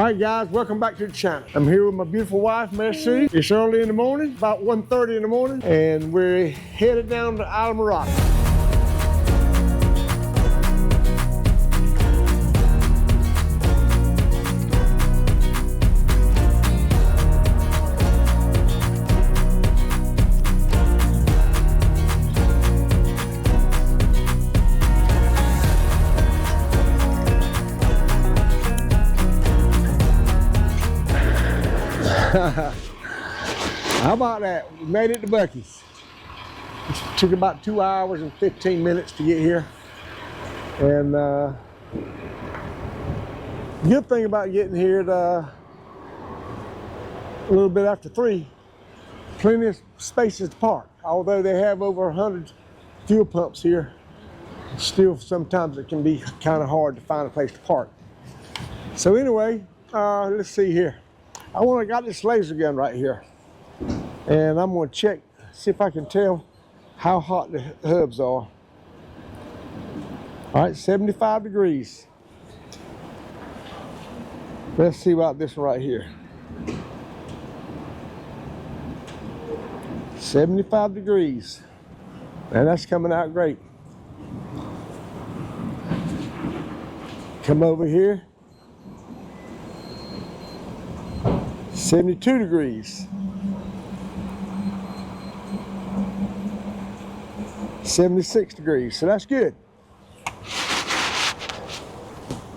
right, guys, welcome back to the channel. I'm here with my beautiful wife, Mary Sue. It's early in the morning, about 1:30 in the morning, and we're headed down to Isle Rock. How about that? We made it to Buc-ee's. It took about 2 hours and 15 minutes to get here. And the good thing about getting here at a little bit after 3, plenty of spaces to park. Although they have over 100 fuel pumps here, still sometimes it can be kind of hard to find a place to park. So anyway, let's see here. I got this laser gun right here, and I'm going to check, see if I can tell how hot the hubs are. All right, 75 degrees. Let's see about this one right here. 75 degrees, and that's coming out great. Come over here. 72 degrees. 76 degrees, so that's good.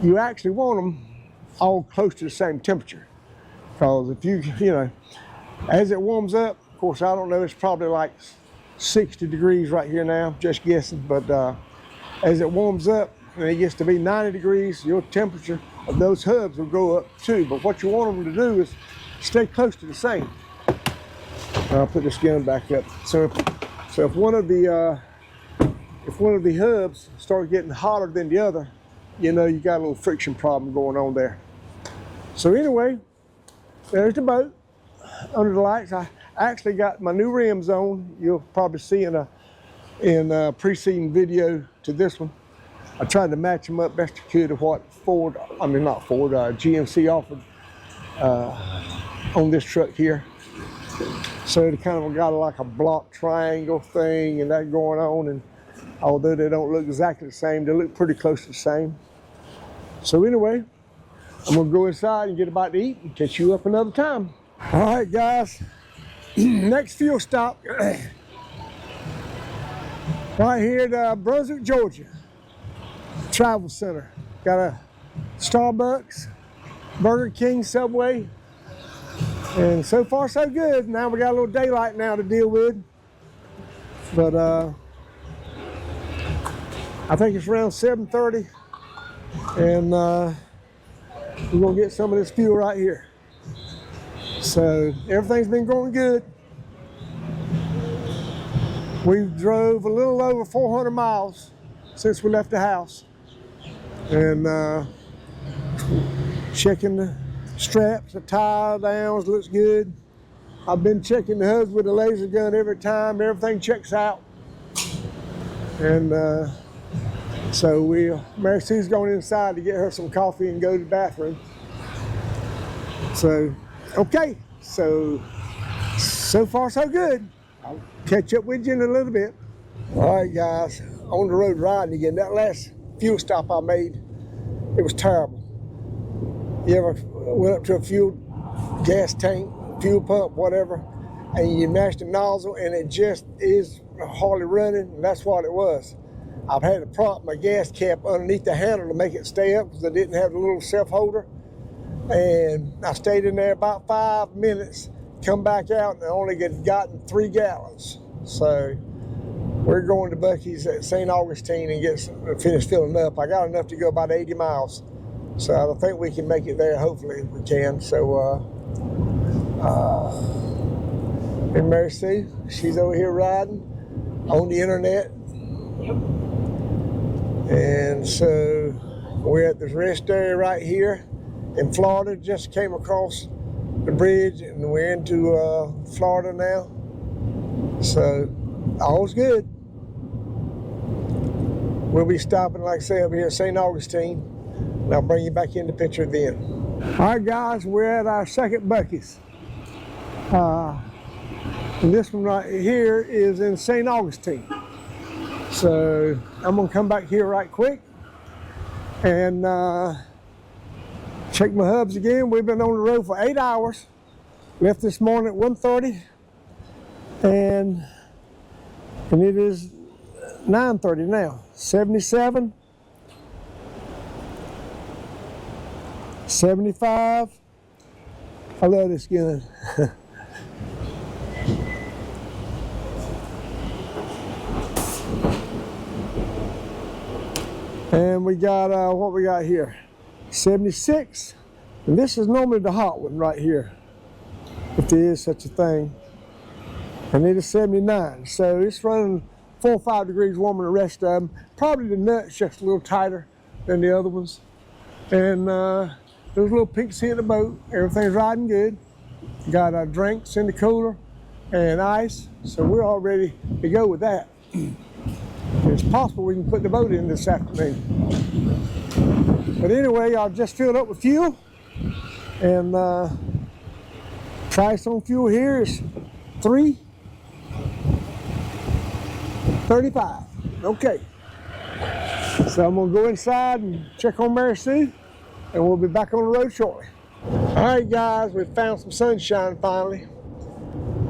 You actually want them all close to the same temperature, because if you know, as it warms up, of course, I don't know, it's probably like 60 degrees right here now, just guessing, but as it warms up and it gets to be 90 degrees, your temperature of those hubs will go up too. But what you want them to do is stay close to the same. I'll put this gun back up. So if one of the hubs starts getting hotter than the other, you know you got a little friction problem going on there. So anyway, there's the boat under the lights. I actually got my new rims on. You'll probably see in a preceding video to this one. I tried to match them up best I could to what GMC offered on this truck here. So they kind of got like a block triangle thing and that going on, and although they don't look exactly the same, they look pretty close to the same. So anyway, I'm gonna go inside and get about to eat and catch you up another time. All right, guys, next fuel stop right here at Brunswick, Georgia Travel Center. Got a Starbucks, Burger King, Subway, and so far so good. Now we got a little daylight now to deal with, but I think it's around 7:30, and we're gonna get some of this fuel right here. So everything's been going good. We drove a little over 400 miles since we left the house, and checking the straps, the tire downs, looks good. I've been checking the hubs with the laser gun every time. Everything checks out. And so Mary Sue's going inside to get her some coffee and go to the bathroom. So, okay, so far so good. I'll catch up with you in a little bit. All right, guys, on the road riding again. That last fuel stop I made, it was terrible. You ever went up to a gas tank, fuel pump, whatever, and you mash the nozzle and it just is hardly running? And that's what it was. I've had to prop my gas cap underneath the handle to make it stay up because I didn't have the little self holder. And I stayed in there about 5 minutes, come back out, and I only gotten 3 gallons. So we're going to Buc-ee's at St. Augustine and finish filling up. I got enough to go about 80 miles. So I think we can make it there, hopefully we can. So, and Mary Sue, she's over here riding on the internet. And so we're at this rest area right here in Florida. Just came across the bridge and we're into Florida now. So all's good. We'll be stopping, like I say, up here at St. Augustine. And I'll bring you back in the picture then. All right, guys, we're at our second Buc-ee's. And this one right here is in St. Augustine. So I'm gonna come back here right quick and check my hubs again. We've been on the road for 8 hours. Left this morning at 1:30, and it is 9:30 now. 77, 75. I love this gun. And we got, what we got here? 76. And this is normally the hot one right here, if there is such a thing. And it is 79. So it's running 4 or 5 degrees warmer than the rest of them. Probably the nut's just a little tighter than the other ones. And there's a little pink sea in the boat. Everything's riding good. Got drinks in the cooler and ice. So we're all ready to go with that. It's possible we can put the boat in this afternoon. But anyway, I've just filled up with fuel, and price on fuel here is $3.35. Okay. So I'm gonna go inside and check on Mary Sue, and we'll be back on the road shortly. All right, guys, we've found some sunshine finally,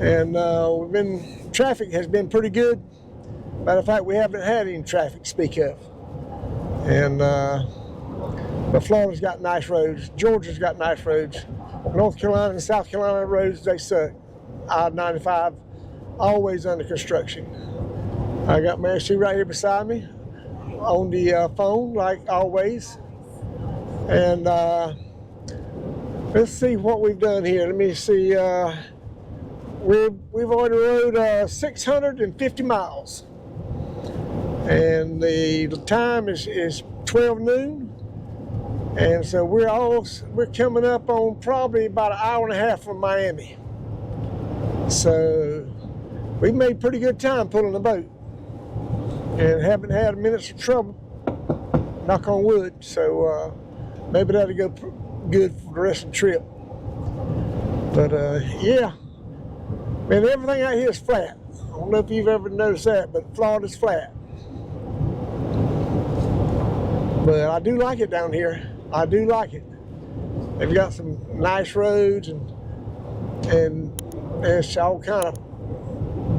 and traffic has been pretty good. Matter of fact, we haven't had any traffic to speak of. And but Florida's got nice roads. Georgia's got nice roads. North Carolina and South Carolina roads, they suck. I-95, always under construction. I got Mary Sue right here beside me on the phone, like always. And let's see what we've done here. Let me see. We've already rode 650 miles. And the time is 12 noon. And so we're coming up on probably about an hour and a half from Miami. So we made pretty good time pulling the boat and haven't had minutes of trouble, knock on wood. So maybe that'll go good for the rest of the trip. But yeah, man, everything out here is flat. I don't know if you've ever noticed that, but Florida's flat. But I do like it down here. I do like it. They've got some nice roads and there's all kind of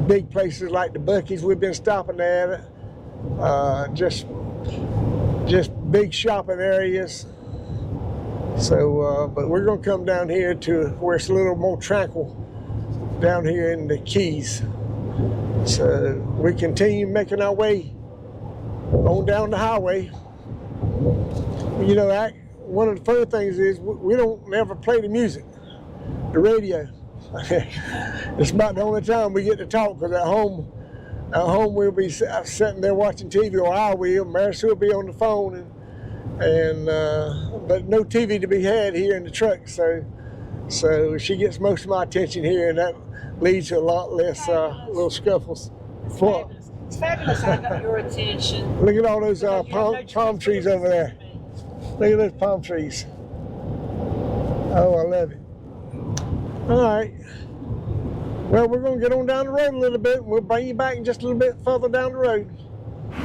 big places like the Buc-ee's we've been stopping at. Just big shopping areas. So, but we're gonna come down here to where it's a little more tranquil down here in the Keys. So we continue making our way on down the highway. You know, one of the funny things is we don't never play the music, the radio. It's about the only time we get to talk, because at home we'll be sitting there watching TV, or I will. Mary Sue will be on the phone, but no TV to be had here in the truck. So she gets most of my attention here, and that leads to a lot less little scuffles. It's fabulous. It's fabulous. I got your attention. Look at all those palm trees over there. Look at those palm trees. Oh, I love it. All right. Well, we're going to get on down the road a little bit, and we'll bring you back just a little bit further down the road.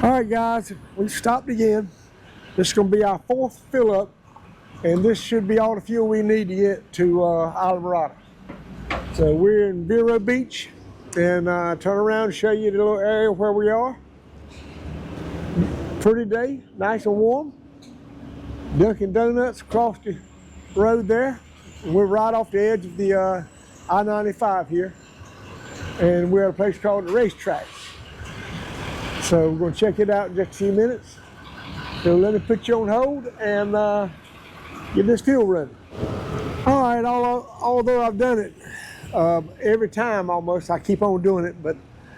All right, guys, we've stopped again. This is going to be our 4th fill up, and this should be all the fuel we need to get to Islamorada. So we're in Vero Beach, and turn around and show you the little area where we are. Pretty day, nice and warm. Dunkin' Donuts across the road there. We're right off the edge of the I-95 here, and we're at a place called the Racetrack. So we're going to check it out in just a few minutes. So let me put you on hold and get this fuel running. All right, although I've done it every time almost, I keep on doing it, but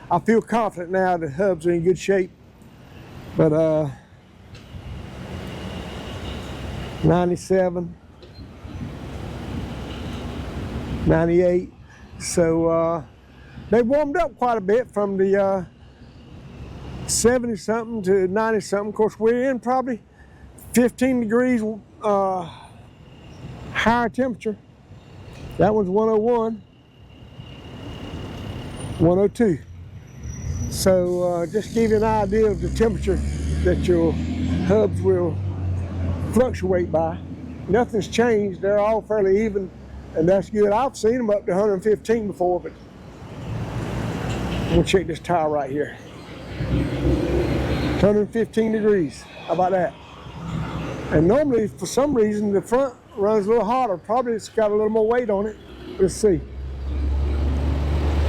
I feel confident now the hubs are in good shape. But 97, 98. So they warmed up quite a bit from the 70 something to 90 something. Of course, we're in probably 15 degrees higher higher temperature. That one's 101, 102. So just give you an idea of the temperature that your hubs will fluctuate by. Nothing's changed. They're all fairly even, and that's good. I've seen them up to 115 before, but we'll check this tire right here. 115 degrees. How about that? And normally, for some reason, the front runs a little hotter. Probably it's got a little more weight on it. Let's see.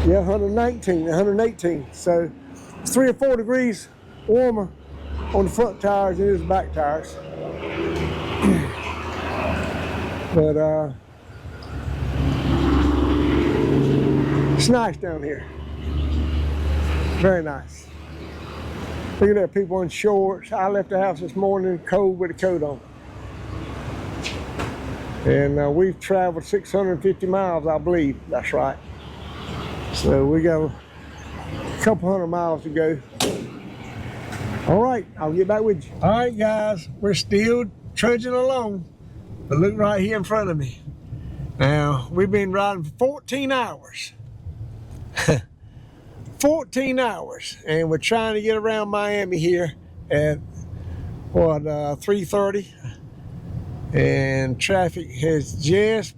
Yeah, 119, 118. So it's 3 or 4 degrees warmer on the front tires than it is the back tires. But it's nice down here. Very nice. Look at that, people in shorts. I left the house this morning cold with a coat on. And we've traveled 650 miles, I believe. That's right. So we got a couple hundred miles to go. All right, I'll get back with you. All right, guys, we're still trudging along. But look right here in front of me. Now, we've been riding for 14 hours. 14 hours, and we're trying to get around Miami here at what 3:30, and traffic has just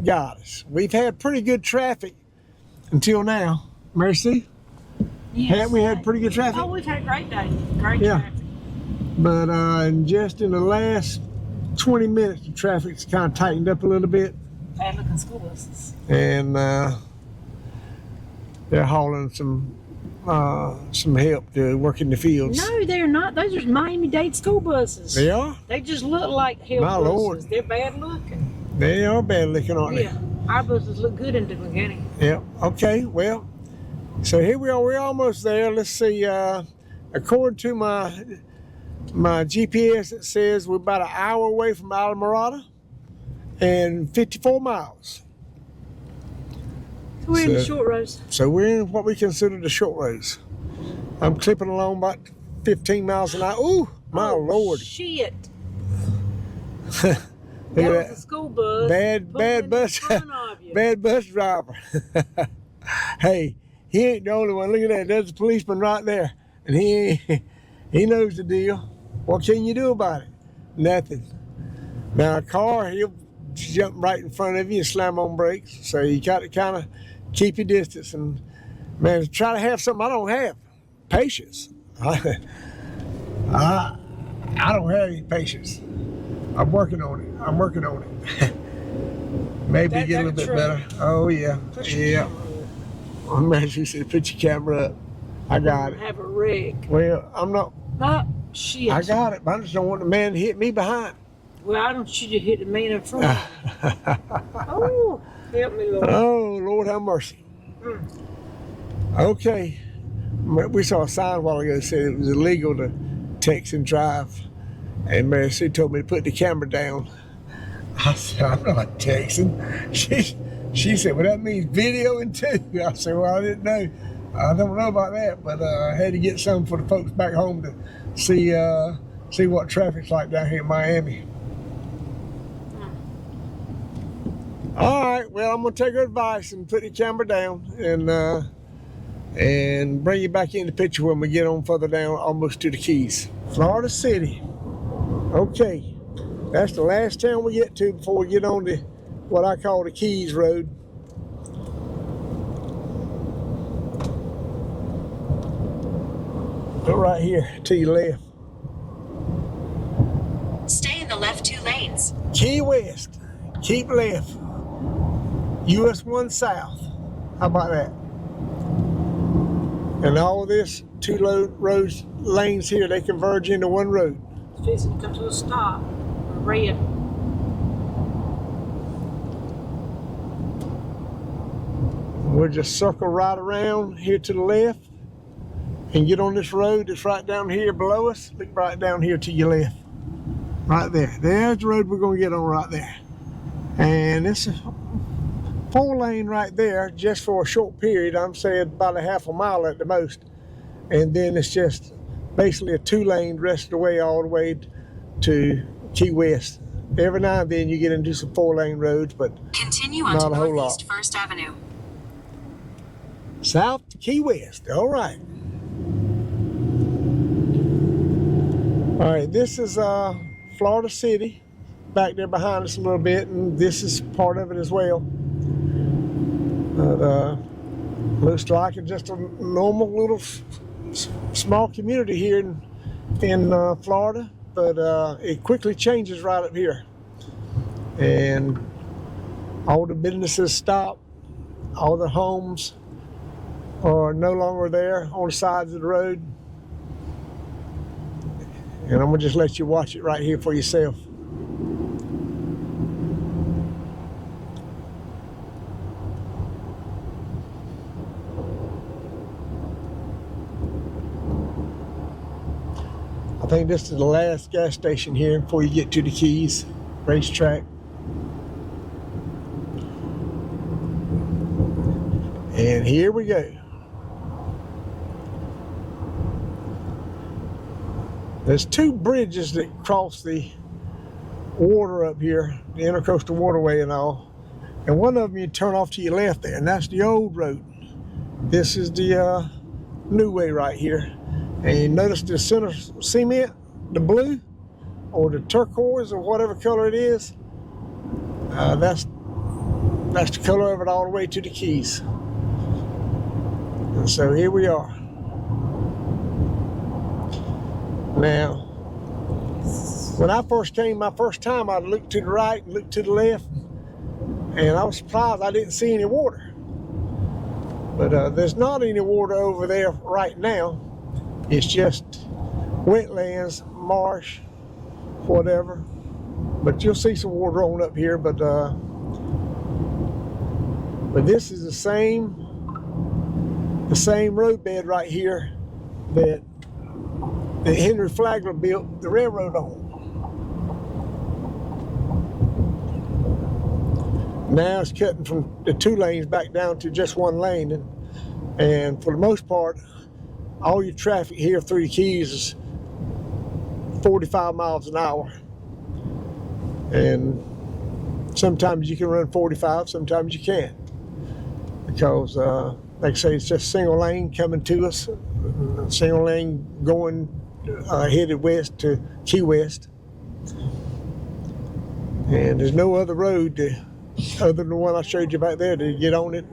got us. We've had pretty good traffic until now. Mercy, Yes. haven't we had pretty good traffic? Oh, we've had a great day. Great Yeah. traffic. But just in the last 20 minutes, the traffic's kind of tightened up a little bit, Bad looking school buses. and they're hauling some help to work in the fields. No, they're not. Those are Miami-Dade school buses. They are? They just look like help My buses. Lord. They're bad looking. They are bad looking, aren't Yeah. Our buses look good in the beginning. they? Yeah. Okay, well, so here we are. We're almost there. Let's see. According to my GPS, it says we're about an hour away from Alamorada and 54 miles. So we're in the So- short roads. So we're in what we consider the short roads. I'm clipping along about 15 miles an hour. Ooh, my Lord. Shit. Look at That was that. a school bus. Bad pulling in bus, front of you. bad bus driver. Hey, he ain't the only one. Look at that. There's a policeman right there, and he knows the deal. What can you do about it? Nothing. Now a car, he'll jump right in front of you and slam on brakes. So you got to kind of keep your distance and, man, try to have something I don't have. Patience. I don't have any patience. I'm working on it. Maybe That- get a that little bit truck. better. Oh yeah, yeah. Imagine you said, put your camera up. I got it. Have a wreck. Well, I'm not. Oh, shit. I got it, but I just don't want the man to hit me behind. Well, I don't shoot you hit the man in front. Oh, help me, Lord. Oh, Lord have mercy. Okay. We saw a sign a while ago that said it was illegal to text and drive. And Mary Sue told me to put the camera down. I said, I'm not texting. She said, well, that means videoing too. I said, well, I didn't know. I don't know about that, but I had to get some for the folks back home to see what traffic's like down here in Miami. All right, well, I'm gonna take her advice and put the camera down and bring you back in the picture when we get on further down, almost to the Keys. Florida City. Okay, that's the last town we get to before we get on to what I call the Keys Road. Go right here to your left. Stay in the left 2 lanes. Key West, keep left. US 1 South. How about that? And all this two roads lanes here, they converge into one road. It's fixing to come to a stop. Red. We'll just circle right around here to the left and get on this road that's right down here below us. Look right down here to your left. Right there. There's the road we're going to get on right there. And it's a 4-lane right there just for a short period. I'm saying about a half a mile at the most. And then it's just basically a 2-lane the rest of the way all the way to Key West. every now and then you get into some 4-lane roads, but Continue Not onto a whole Northeast lot. First Avenue. south to Key West. All right. All right, this is Florida City, back there behind us a little bit, and this is part of it as well. But looks like it's just a normal little small community here in Florida, but it quickly changes right up here, and all the businesses stop, all the homes are no longer there on the sides of the road. And I'm gonna just let you watch it right here for yourself. I think this is the last gas station here before you get to the Keys racetrack. And here we go. There's 2 bridges that cross the water up here, the Intercoastal Waterway and all. And one of them you turn off to your left there, and that's the old road. This is the new way right here. And you notice the center cement, the blue, or the turquoise, or whatever color it is. That's the color of it all the way to the Keys. And so here we are. Now, when I first came my first time, I looked to the right and looked to the left, and I was surprised I didn't see any water. But there's not any water over there right now. It's just wetlands, marsh, whatever. But you'll see some water on up here. But this is the same roadbed right here that Henry Flagler built the railroad on. Now it's cutting from the 2 lanes back down to just 1 lane, and for the most part, all your traffic here through the Keys is 45 miles an hour. And sometimes you can run 45, sometimes you can't. Because, like I say, it's just single lane coming to us, single lane going headed west to Key West. And there's no other road other than the one I showed you back there to get on it,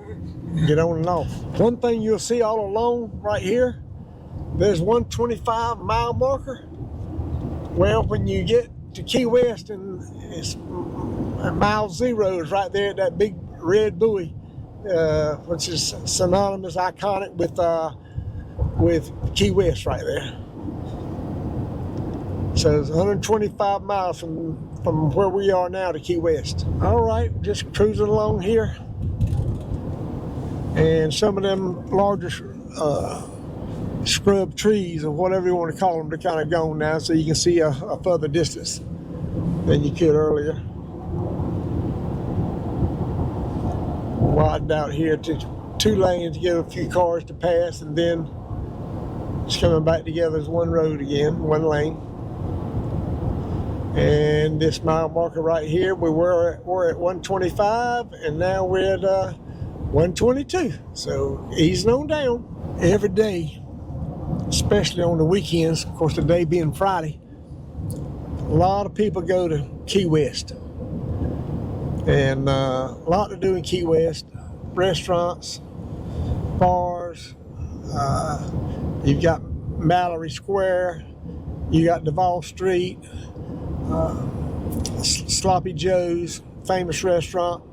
get on and off. One thing you'll see all along right here, there's 125 mile marker. Well, when you get to Key West, and it's mile 0 is right there at that big red buoy, which is synonymous, iconic with Key West right there. So it's 125 miles from where we are now to Key West. All right, just cruising along here. And some of them larger scrub trees, or whatever you want to call them, they're kind of gone now, so you can see a further distance than you could earlier. Widened out here to 2 lanes to give a few cars to pass, and then it's coming back together as 1 road again, 1 lane. And this mile marker right here, we're at 125, and now we're at 122. So easing on down. Every day, especially on the weekends, of course today being Friday, a lot of people go to Key West. And a lot to do in Key West. Restaurants, bars, you've got Mallory Square, you got Duval Street, Sloppy Joe's, famous restaurant.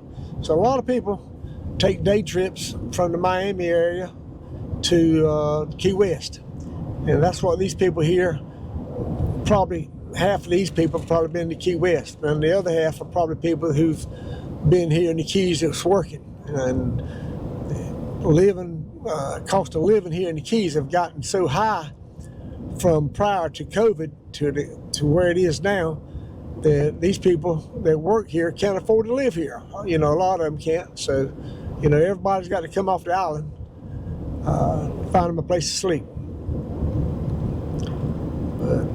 So a lot of people take day trips from the Miami area to Key West. And that's what these people here, probably half of these people have probably been to Key West, and the other half are probably people who've been here in the Keys that's working. And cost of living here in the Keys have gotten so high from prior to COVID to where it is now, that these people that work here can't afford to live here. You know, a lot of them can't. So, you know, everybody's got to come off the island, find them a place to sleep. But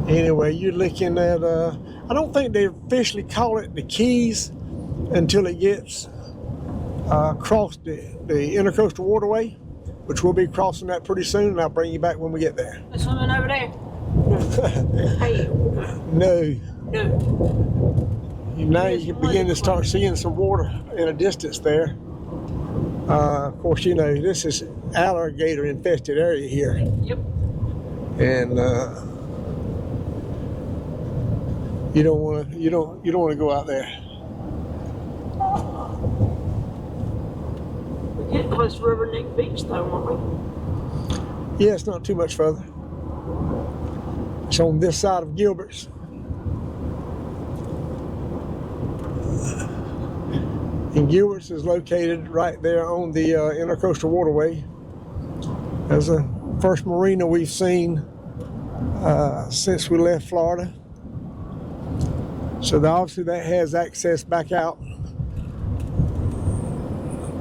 Anyway, you're looking at, I don't think they officially call it the Keys until it gets across the Intercoastal Waterway, which we'll be crossing that pretty soon, and I'll bring you back when we get there. There's swimming over there. Hey, No. no. Now you can begin to start seeing some water in a distance there. Of course, you know, this is alligator infested area here. Yep. And you don't want to go out there. We're getting close to River Neck Beach, though, aren't we? Yeah, it's not too much further. It's on this side of Gilbert's. And Gilbert's is located right there on the Intercoastal Waterway. That's the first marina we've seen since we left Florida. So obviously that has access back out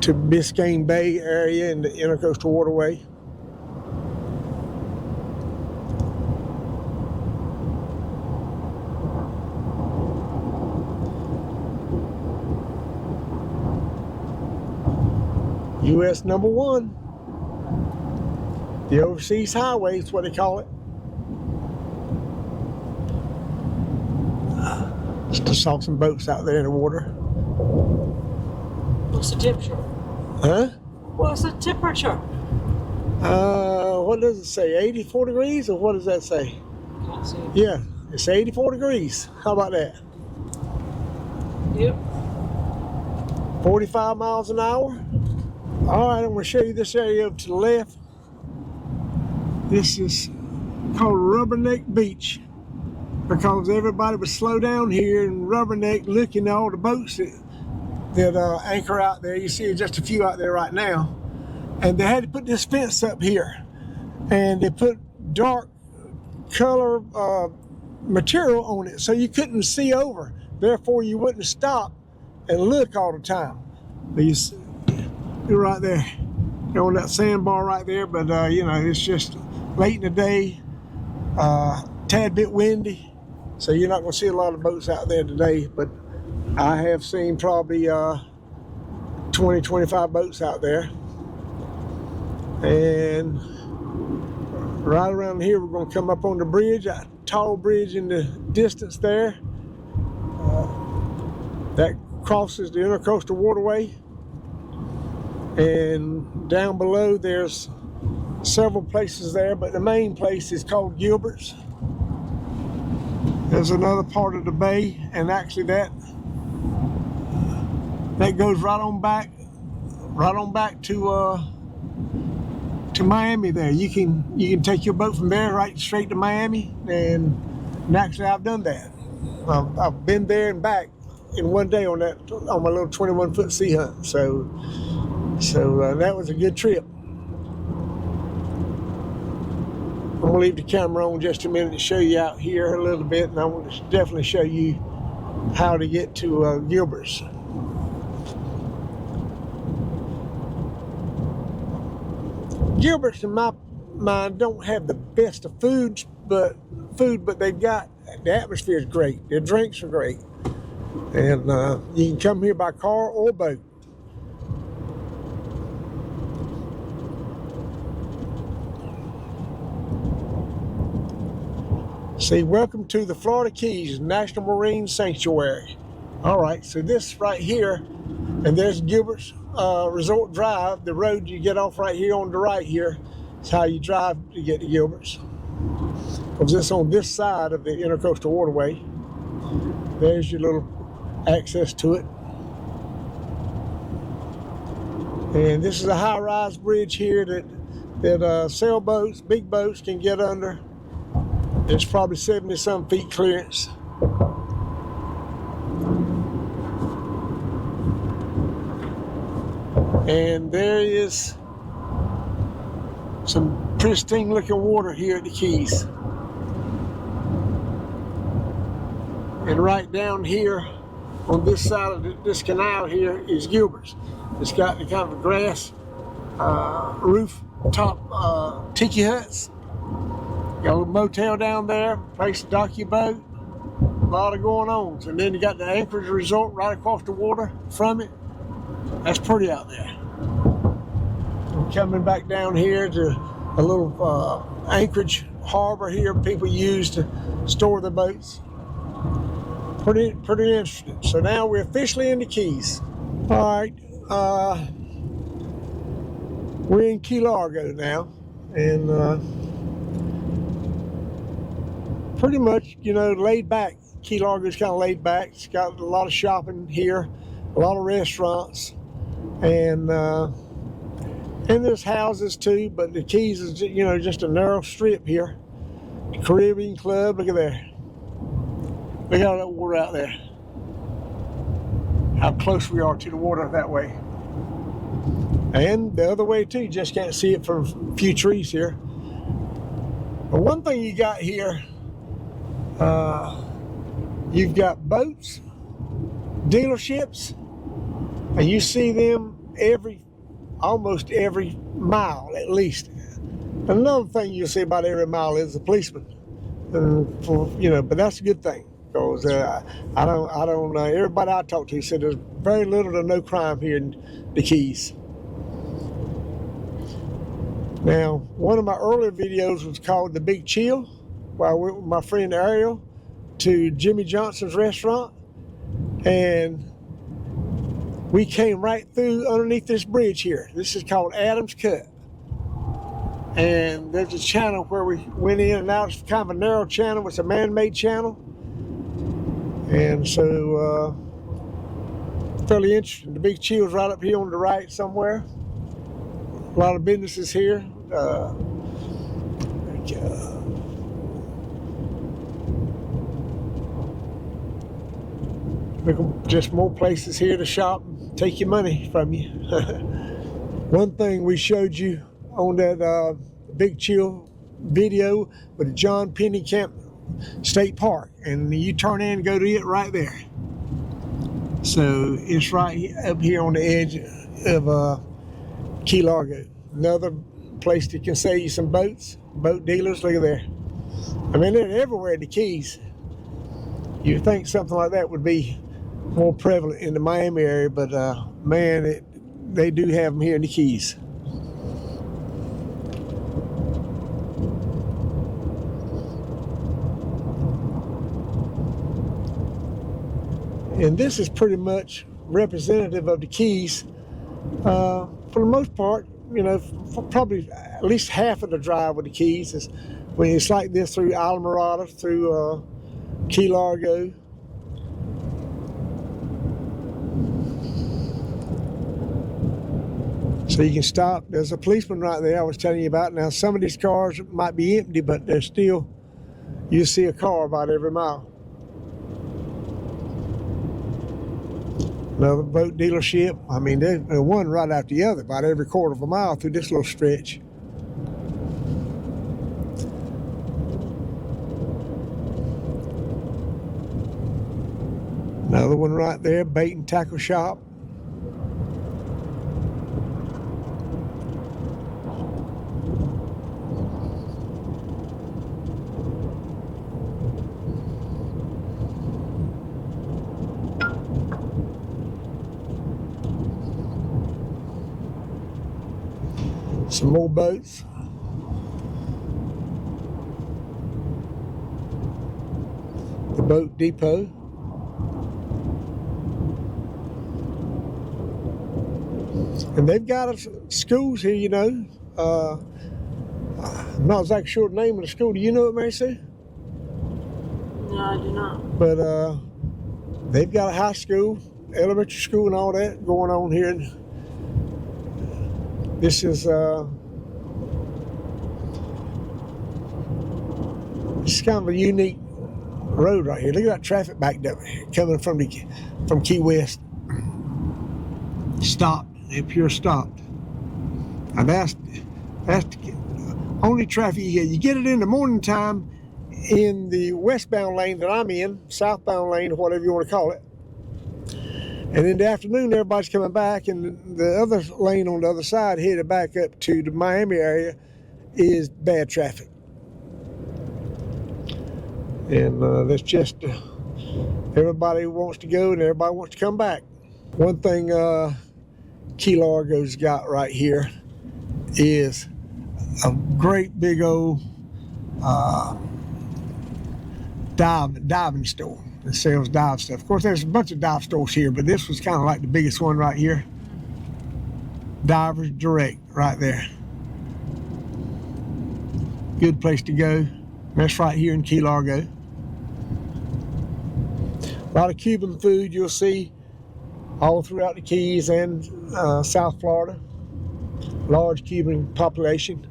to Biscayne Bay area and the Intercoastal Waterway. US number 1. The overseas highway is what they call it. Just saw some boats out there in the water. What's the temperature? Huh? What's the temperature? What does it say? 84 degrees, or what does that say? Can't see it. Yeah, it's 84 degrees. How about that? Yep. 45 miles an hour. All right, I'm going to show you this area over to the left. This is called Rubberneck Beach because everybody would slow down here in Rubberneck looking at all the boats that anchor out there. You see just a few out there right now. And they had to put this fence up here. And they put dark color material on it so you couldn't see over. Therefore, you wouldn't stop and look all the time. You're right there. You're on that sandbar right there, but you know, it's just late in the day, tad bit windy, so you're not going to see a lot of boats out there today, but I have seen probably 20, 25 boats out there. And right around here, we're going to come up on the bridge, a tall bridge in the distance there. That crosses the Intercoastal Waterway. And down below, there's several places there, but the main place is called Gilbert's. There's another part of the bay, and actually that goes right on back to Miami. There, you can take your boat from there right straight to Miami, and actually I've done that. I've been there and back in one day on my little 21-foot sea hunt. So that was a good trip. I'm gonna leave the camera on just a minute to show you out here a little bit, and I want to definitely show you how to get to Gilbert's. Gilbert's, in my mind, don't have the best of food, but they've got, the atmosphere is great. Their drinks are great, and you can come here by car or boat. See, welcome to the Florida Keys National Marine Sanctuary. All right, so this right here, and there's Gilbert's Resort Drive, the road you get off right here on the right here. It's how you drive to get to Gilbert's. Because it's on this side of the Intercoastal Waterway. There's your little access to it. And this is a high-rise bridge here that sailboats, big boats can get under. It's probably 70-some feet clearance. And there is some pristine looking water here at the Keys. And right down here on this side of this canal here is Gilbert's. It's got the kind of grass rooftop tiki huts. Got a little motel down there, place to dock your boat. A lot of going on. And then you got the Anchorage Resort right across the water from it. That's pretty out there. I'm coming back down here to a little Anchorage harbor here people use to store their boats. Pretty interesting. So now we're officially in the Keys. All right, we're in Key Largo now, and pretty much, you know, laid back. Key Largo's kind of laid back. It's got a lot of shopping here, a lot of restaurants, and there's houses too. But the Keys is, you know, just a narrow strip here. The Caribbean Club, look at there. Look at all that water out there. How close we are to the water that way. And the other way too, just can't see it from a few trees here. But one thing you got here, you've got boats, dealerships, and you see them almost every mile at least. Another thing you see about every mile is a policeman, and but that's a good thing. Because everybody I talked to said there's very little to no crime here in the Keys. Now, one of my earlier videos was called The Big Chill, where I went with my friend Ariel to Jimmy Johnson's restaurant, and we came right through underneath this bridge here. This is called Adams Cut. And there's a channel where we went in and out. It's kind of a narrow channel. It's a man-made channel. And so, fairly interesting. The Big Chill's right up here on the right somewhere. A lot of businesses here. Just more places here to shop and take your money from you. One thing we showed you on that Big Chill video with the John Pennekamp State Park, and you turn in and go to it right there. So it's right up here on the edge of Key Largo. Another place that can sell you some boats, boat dealers. Look at there. I mean, they're everywhere in the Keys. You'd think something like that would be more prevalent in the Miami area, but man, they do have them here in the Keys. And this is pretty much representative of the Keys. For the most part, you know, for probably at least half of the drive with the Keys is when it's like this through Islamorada, through Key Largo. So you can stop. There's a policeman right there I was telling you about. Now, some of these cars might be empty, but they're still, you see a car about every mile. Another boat dealership. I mean, there's one right after the other, about every quarter of a mile through this little stretch. Another one right there, bait and tackle shop. Some more boats. The boat depot. And they've got schools here, you know. I'm not exactly sure the name of the school. Do you know it, Mary Sue? No, I do not. But they've got a high school, elementary school, and all that going on here. This is it's kind of a unique road right here. Look at that traffic backed up coming from Key West. Stopped, they pure stopped. And that's the only traffic you get. You get it in the morning time in the westbound lane that I'm in, southbound lane, or whatever you want to call it. And in the afternoon, everybody's coming back, and the other lane on the other side, headed back up to the Miami area, is bad traffic. And that's just everybody wants to go and everybody wants to come back. One thing Key Largo's got right here is a great big old diving store that sells dive stuff. Of course, there's a bunch of dive stores here, but this was kind of like the biggest one right here. Divers Direct right there. Good place to go. That's right here in Key Largo. A lot of Cuban food you'll see all throughout the Keys and South Florida. Large Cuban population.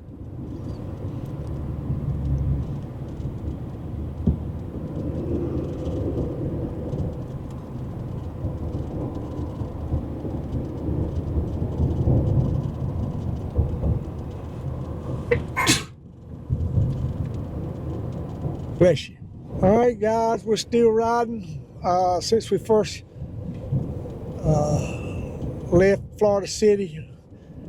Bless you. All right, guys, we're still riding. Since we first left Florida City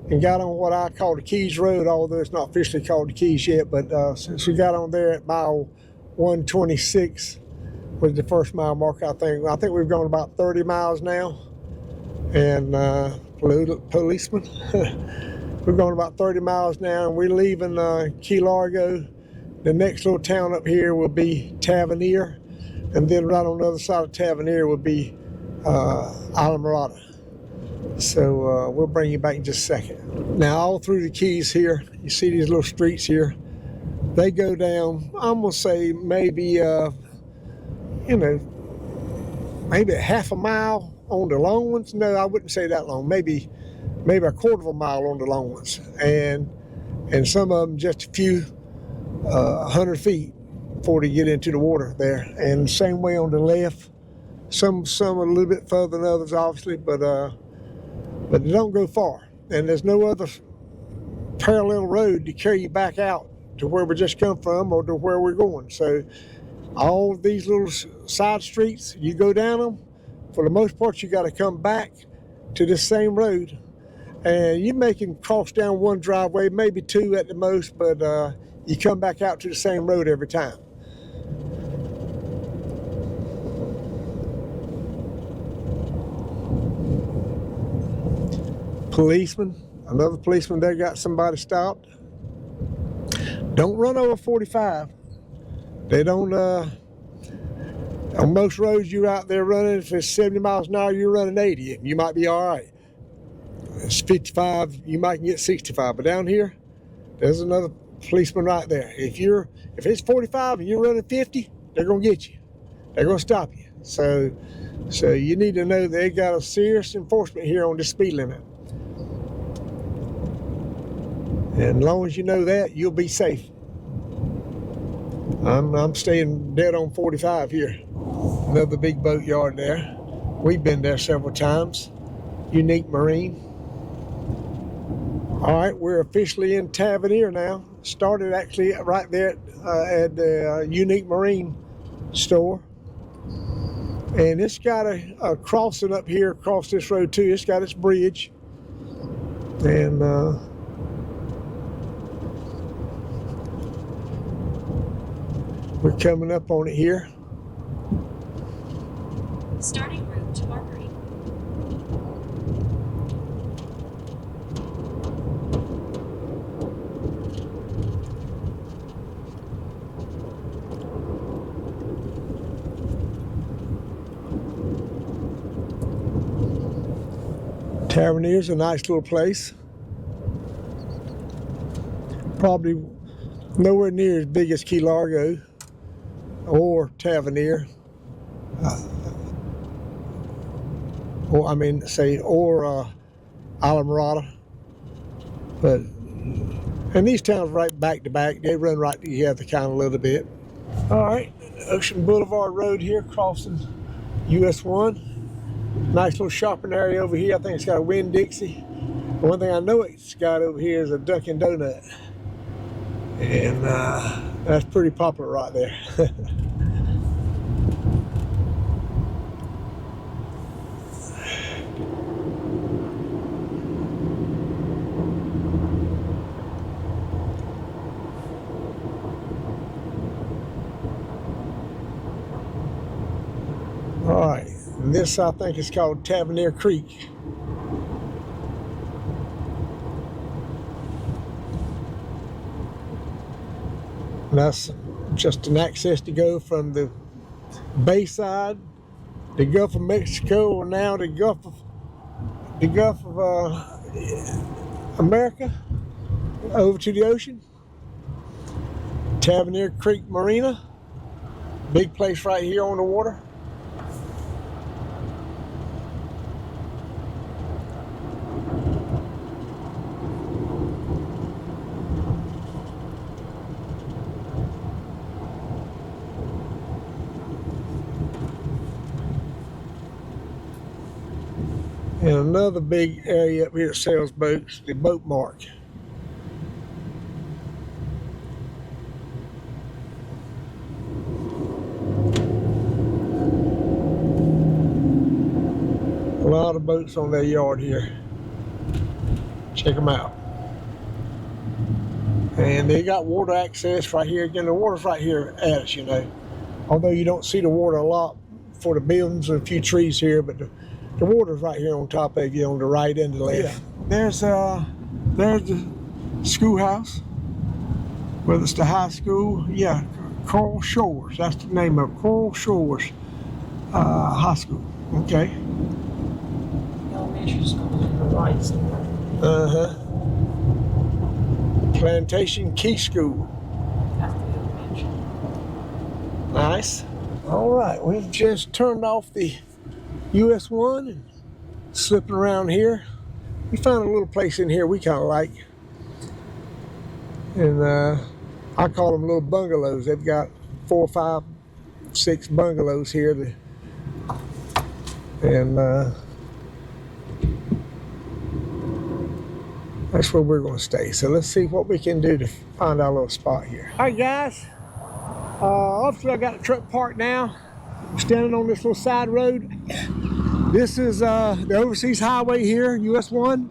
and got on what I call the Keys Road, although it's not officially called the Keys yet, but since we got on there at mile 126 was the first mile mark, I think we've gone about 30 miles now. And policeman, we've gone about 30 miles now, and we're leaving Key Largo. The next little town up here will be Tavernier, and then right on the other side of Tavernier will be Islamorada. So we'll bring you back in just a second. Now, all through the Keys here, you see these little streets here. They go down, I'm gonna say maybe, maybe a half a mile on the long ones. No, I wouldn't say that long. Maybe a quarter of a mile on the long ones, and some of them just a few 100 feet before they get into the water there. And the same way on the left. Some a little bit further than others, obviously, but they don't go far. And there's no other parallel road to carry you back out to where we just come from or to where we're going. So all of these little side streets, you go down them, for the most part, you got to come back to this same road. And you may can cross down one driveway, maybe two at the most, but you come back out to the same road every time. Policeman, another policeman there got somebody stopped. Don't run over 45. They don't, on most roads you're out there running, if it's 70 miles an hour, you're running 80. You might be all right. It's 55, you might get 65. But down here, there's another policeman right there. If it's 45 and you're running 50, they're gonna get you. They're gonna stop you. So you need to know they got a serious enforcement here on the speed limit. And as long as you know that, you'll be safe. I'm staying dead on 45 here. Another big boat yard there. We've been there several times. Unique Marine. All right, we're officially in Tavernier now. Started actually right there at the Unique Marine store. And it's got a crossing up here across this road too. It's got its bridge. And we're coming up on it here. Starting route to Marguerite. Tavernier's a nice little place. Probably nowhere near as big as Key Largo or Tavernier. Or Islamorada. And these towns right back to back, they run right together kind of a little bit. All right, Ocean Boulevard Road here, crossing US 1. Nice little shopping area over here. I think it's got a Winn-Dixie. One thing I know it's got over here is a Dunkin' Donut. And that's pretty popular right there. this, I think, is called Tavernier Creek. And that's just an access to go from the Bayside, the Gulf of Mexico, and now the Gulf of America over to the ocean. Tavernier Creek Marina, big place right here on the water. And another big area up here that sells boats, the Boat Mark. A lot of boats on their yard here. Check them out. And they got water access right here. Again, the water's right here at us, you know. Although you don't see the water a lot for the buildings and a few trees here, but the water's right here on top of you on the right and the left. Yeah. There's the schoolhouse, whether it's the high school. Yeah, Coral Shores. That's the name of it, Coral Shores High School. Okay. Elementary school on the right somewhere. Plantation Key School. That's the elementary. Nice. All right, we've just turned off the US 1 and slipping around here. We found a little place in here we kind of like. And I call them little bungalows. They've got 4, 5, 6 bungalows here. And that's where we're going to stay. So let's see what we can do to find our little spot here. All right, guys. Obviously, I got the truck parked now. I'm standing on this little side road. This is the Overseas Highway here, US 1.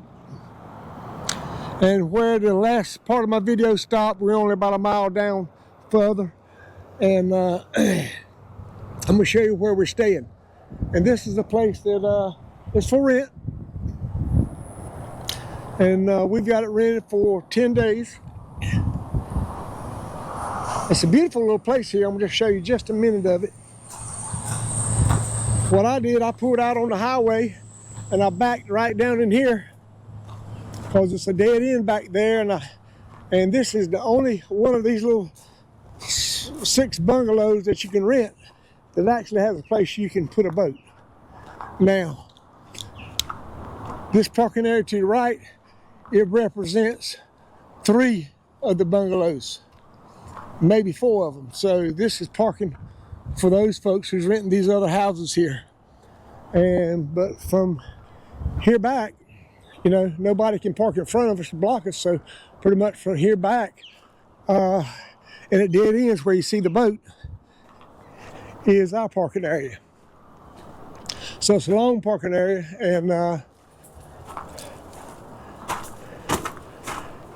And where the last part of my video stopped, we're only about a mile down further. And I'm going to show you where we're staying. And this is a place that is for rent. And we've got it rented for 10 days. It's a beautiful little place here. I'm going to show you just a minute of it. What I did, I pulled out on the highway and I backed right down in here because it's a dead end back there, and this is the only one of these little 6 bungalows that you can rent that actually has a place you can put a boat. Now, this parking area to the right, it represents 3 of the bungalows, maybe 4 of them. So this is parking for those folks who's renting these other houses here. But from here back, you know, nobody can park in front of us to block us. So pretty much from here back, and at dead ends where you see the boat, is our parking area. So it's a long parking area, and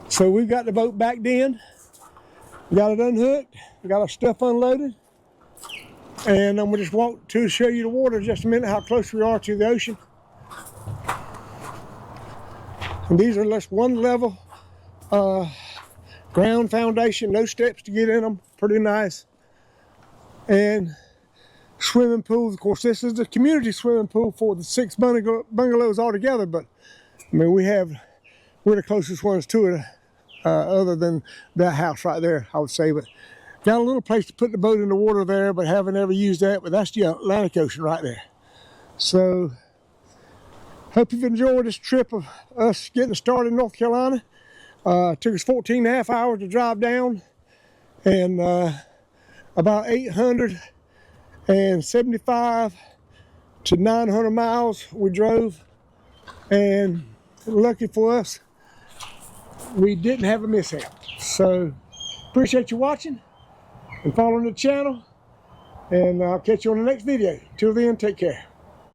so we've got the boat backed in, we got it unhooked, we got our stuff unloaded, and I'm gonna just walk to show you the water in just a minute, how close we are to the ocean. And these are just one level ground foundation, no steps to get in them, pretty nice. And swimming pools, of course, this is the community swimming pool for the 6 bungalows all together, but I mean, we're the closest ones to it, other than that house right there, I would say. But got a little place to put the boat in the water there, but haven't ever used that. But that's the Atlantic Ocean right there. So, hope you've enjoyed this trip of us getting started in North Carolina. Took us 14.5 hours to drive down, and about 875 to 900 miles we drove. And lucky for us, we didn't have a mishap. So, appreciate you watching and following the channel, and I'll catch you on the next video. Till then, take care.